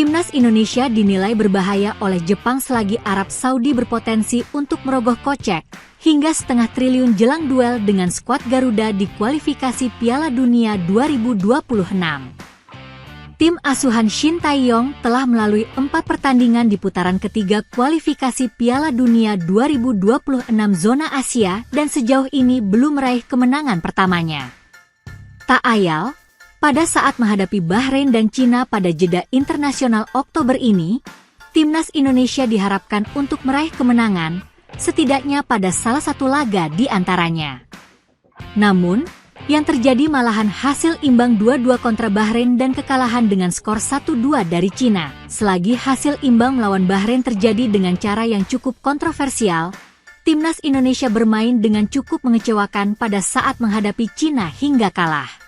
Timnas Indonesia dinilai berbahaya oleh Jepang selagi Arab Saudi berpotensi untuk merogoh kocek hingga setengah triliun jelang duel dengan skuad Garuda di kualifikasi Piala Dunia 2026. Tim asuhan Shin Tae-yong telah melalui 4 pertandingan di putaran ketiga kualifikasi Piala Dunia 2026 zona Asia dan sejauh ini belum meraih kemenangan pertamanya. Tak ayal, pada saat menghadapi Bahrain dan Cina pada jeda internasional Oktober ini, Timnas Indonesia diharapkan untuk meraih kemenangan, setidaknya pada salah satu laga di antaranya. Namun, yang terjadi malahan hasil imbang 2-2 kontra Bahrain dan kekalahan dengan skor 1-2 dari Cina. Selagi hasil imbang melawan Bahrain terjadi dengan cara yang cukup kontroversial, Timnas Indonesia bermain dengan cukup mengecewakan pada saat menghadapi Cina hingga kalah.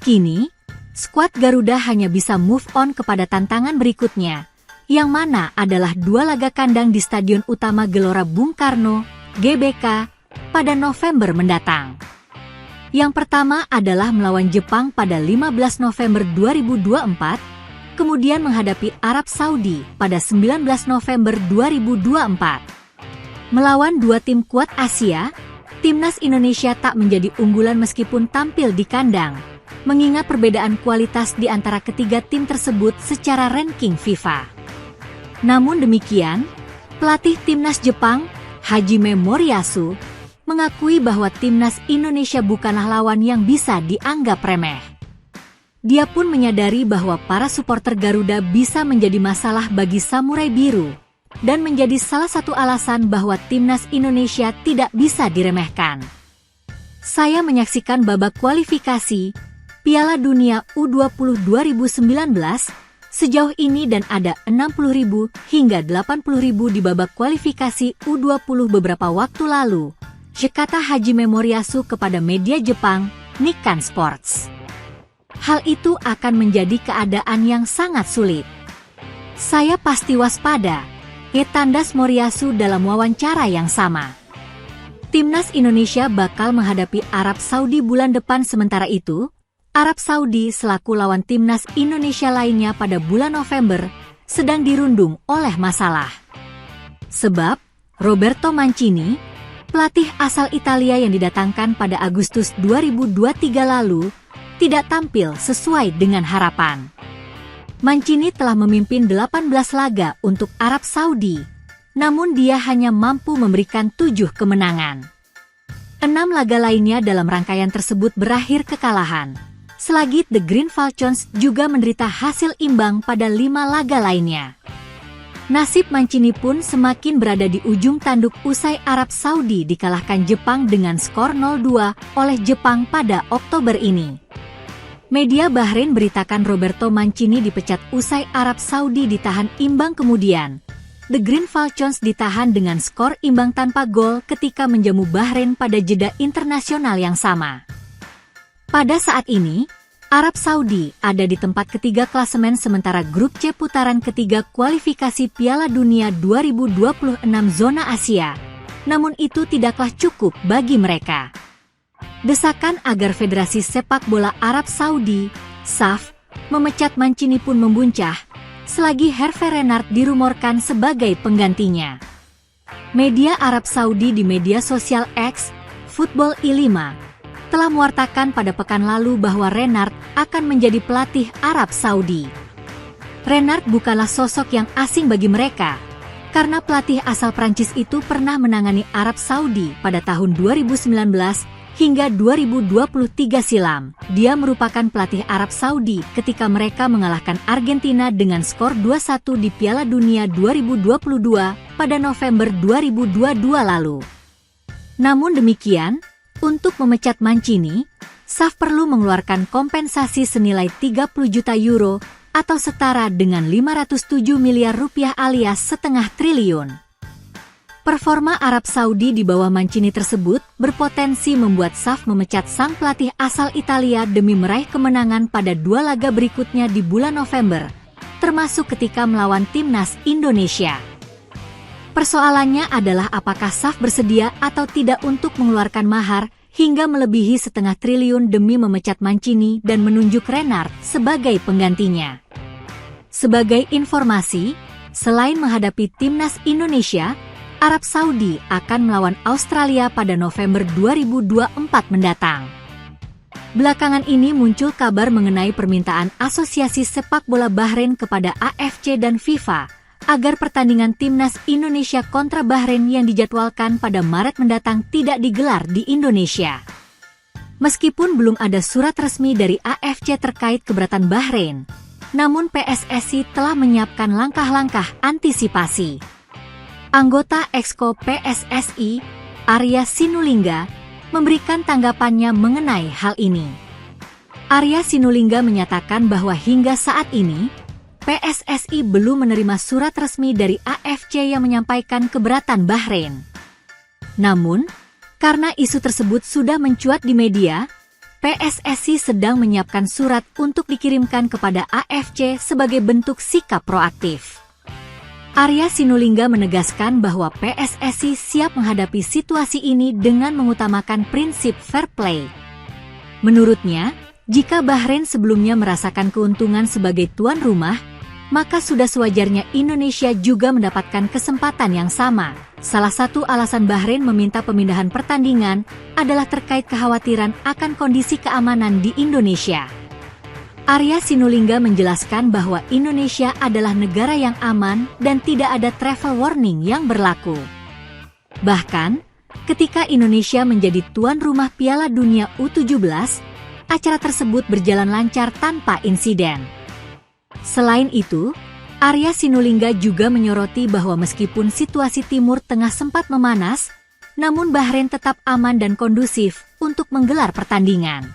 Kini, skuad Garuda hanya bisa move on kepada tantangan berikutnya, yang mana adalah 2 laga kandang di Stadion Utama Gelora Bung Karno, GBK, pada November mendatang. Yang pertama adalah melawan Jepang pada 15 November 2024, kemudian menghadapi Arab Saudi pada 19 November 2024. Melawan 2 tim kuat Asia, Timnas Indonesia tak menjadi unggulan meskipun tampil di kandang, mengingat perbedaan kualitas di antara ketiga tim tersebut secara ranking FIFA. Namun demikian, pelatih Timnas Jepang, Hajime Moriyasu, mengakui bahwa Timnas Indonesia bukanlah lawan yang bisa dianggap remeh. Dia pun menyadari bahwa para supporter Garuda bisa menjadi masalah bagi Samurai Biru, dan menjadi salah satu alasan bahwa Timnas Indonesia tidak bisa diremehkan. Saya menyaksikan babak kualifikasi Piala Dunia U20 2019 sejauh ini dan ada 60.000 hingga 80.000 di babak kualifikasi U20 beberapa waktu lalu, kata Hajime Moriyasu kepada media Jepang, Nikkan Sports. Hal itu akan menjadi keadaan yang sangat sulit. Saya pasti waspada, tandas Moriyasu dalam wawancara yang sama. Timnas Indonesia bakal menghadapi Arab Saudi bulan depan, sementara itu, Arab Saudi selaku lawan Timnas Indonesia lainnya pada bulan November sedang dirundung oleh masalah. Sebab, Roberto Mancini, pelatih asal Italia yang didatangkan pada Agustus 2023 lalu, tidak tampil sesuai dengan harapan. Mancini telah memimpin 18 laga untuk Arab Saudi, namun dia hanya mampu memberikan 7 kemenangan. 6 laga lainnya dalam rangkaian tersebut berakhir kekalahan. Selagi The Green Falcons juga menderita hasil imbang pada 5 laga lainnya. Nasib Mancini pun semakin berada di ujung tanduk usai Arab Saudi dikalahkan Jepang dengan skor 0-2 oleh Jepang pada Oktober ini. Media Bahrain beritakan Roberto Mancini dipecat usai Arab Saudi ditahan imbang, kemudian The Green Falcons ditahan dengan skor imbang tanpa gol ketika menjamu Bahrain pada jeda internasional yang sama. Pada saat ini, Arab Saudi ada di tempat ketiga klasemen sementara grup C putaran ketiga kualifikasi Piala Dunia 2026 zona Asia. Namun itu tidaklah cukup bagi mereka. Desakan agar Federasi Sepak Bola Arab Saudi, SAF, memecat Mancini pun membuncah, selagi Hervé Renard dirumorkan sebagai penggantinya. Media Arab Saudi di media sosial X, Football I5, telah mewartakan pada pekan lalu bahwa Renard akan menjadi pelatih Arab Saudi. Renard bukanlah sosok yang asing bagi mereka, karena pelatih asal Prancis itu pernah menangani Arab Saudi pada tahun 2019 hingga 2023 silam. Dia merupakan pelatih Arab Saudi ketika mereka mengalahkan Argentina dengan skor 2-1 di Piala Dunia 2022 pada November 2022 lalu. Namun demikian, untuk memecat Mancini, SAF perlu mengeluarkan kompensasi senilai 30 juta euro atau setara dengan 507 miliar rupiah alias setengah triliun. Performa Arab Saudi di bawah Mancini tersebut berpotensi membuat SAF memecat sang pelatih asal Italia demi meraih kemenangan pada 2 laga berikutnya di bulan November, termasuk ketika melawan Timnas Indonesia. Persoalannya adalah apakah SAF bersedia atau tidak untuk mengeluarkan mahar hingga melebihi setengah triliun demi memecat Mancini dan menunjuk Renard sebagai penggantinya. Sebagai informasi, selain menghadapi timnas Indonesia, Arab Saudi akan melawan Australia pada November 2024 mendatang. Belakangan ini muncul kabar mengenai permintaan Asosiasi Sepak Bola Bahrain kepada AFC dan FIFA agar pertandingan timnas Indonesia kontra Bahrain yang dijadwalkan pada Maret mendatang tidak digelar di Indonesia. Meskipun belum ada surat resmi dari AFC terkait keberatan Bahrain, namun PSSI telah menyiapkan langkah-langkah antisipasi. Anggota Exco PSSI, Arya Sinulinga, memberikan tanggapannya mengenai hal ini. Arya Sinulinga menyatakan bahwa hingga saat ini, PSSI belum menerima surat resmi dari AFC yang menyampaikan keberatan Bahrain. Namun, karena isu tersebut sudah mencuat di media, PSSI sedang menyiapkan surat untuk dikirimkan kepada AFC sebagai bentuk sikap proaktif. Arya Sinulinga menegaskan bahwa PSSI siap menghadapi situasi ini dengan mengutamakan prinsip fair play. Menurutnya, jika Bahrain sebelumnya merasakan keuntungan sebagai tuan rumah, maka sudah sewajarnya Indonesia juga mendapatkan kesempatan yang sama. Salah satu alasan Bahrain meminta pemindahan pertandingan adalah terkait kekhawatiran akan kondisi keamanan di Indonesia. Arya Sinulinga menjelaskan bahwa Indonesia adalah negara yang aman dan tidak ada travel warning yang berlaku. Bahkan, ketika Indonesia menjadi tuan rumah Piala Dunia U17, acara tersebut berjalan lancar tanpa insiden. Selain itu, Arya Sinulinga juga menyoroti bahwa meskipun situasi Timur Tengah sempat memanas, namun Bahrain tetap aman dan kondusif untuk menggelar pertandingan.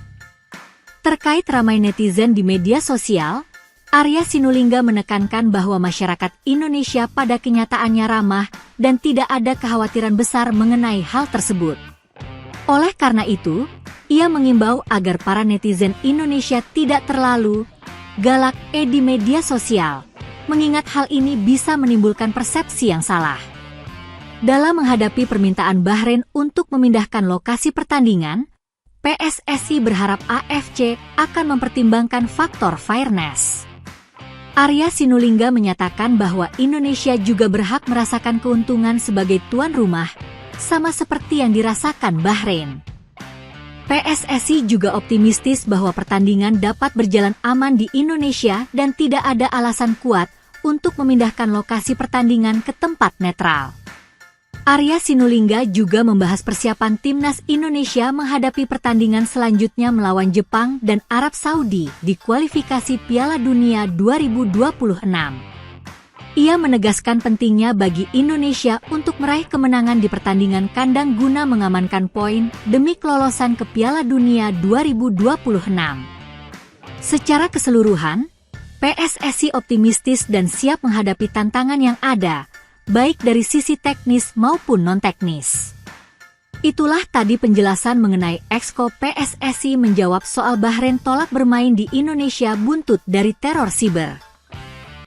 Terkait ramai netizen di media sosial, Arya Sinulinga menekankan bahwa masyarakat Indonesia pada kenyataannya ramah dan tidak ada kekhawatiran besar mengenai hal tersebut. Oleh karena itu, ia mengimbau agar para netizen Indonesia tidak terlalu galak di media sosial, mengingat hal ini bisa menimbulkan persepsi yang salah. Dalam menghadapi permintaan Bahrain untuk memindahkan lokasi pertandingan, PSSI berharap AFC akan mempertimbangkan faktor fairness. Arya Sinulinga menyatakan bahwa Indonesia juga berhak merasakan keuntungan sebagai tuan rumah, sama seperti yang dirasakan Bahrain. PSSI juga optimistis bahwa pertandingan dapat berjalan aman di Indonesia dan tidak ada alasan kuat untuk memindahkan lokasi pertandingan ke tempat netral. Arya Sinulinga juga membahas persiapan timnas Indonesia menghadapi pertandingan selanjutnya melawan Jepang dan Arab Saudi di kualifikasi Piala Dunia 2026. Ia menegaskan pentingnya bagi Indonesia untuk meraih kemenangan di pertandingan kandang guna mengamankan poin demi kelolosan ke Piala Dunia 2026. Secara keseluruhan, PSSI optimistis dan siap menghadapi tantangan yang ada, baik dari sisi teknis maupun non-teknis. Itulah tadi penjelasan mengenai Exco PSSI menjawab soal Bahrain tolak bermain di Indonesia buntut dari teror siber.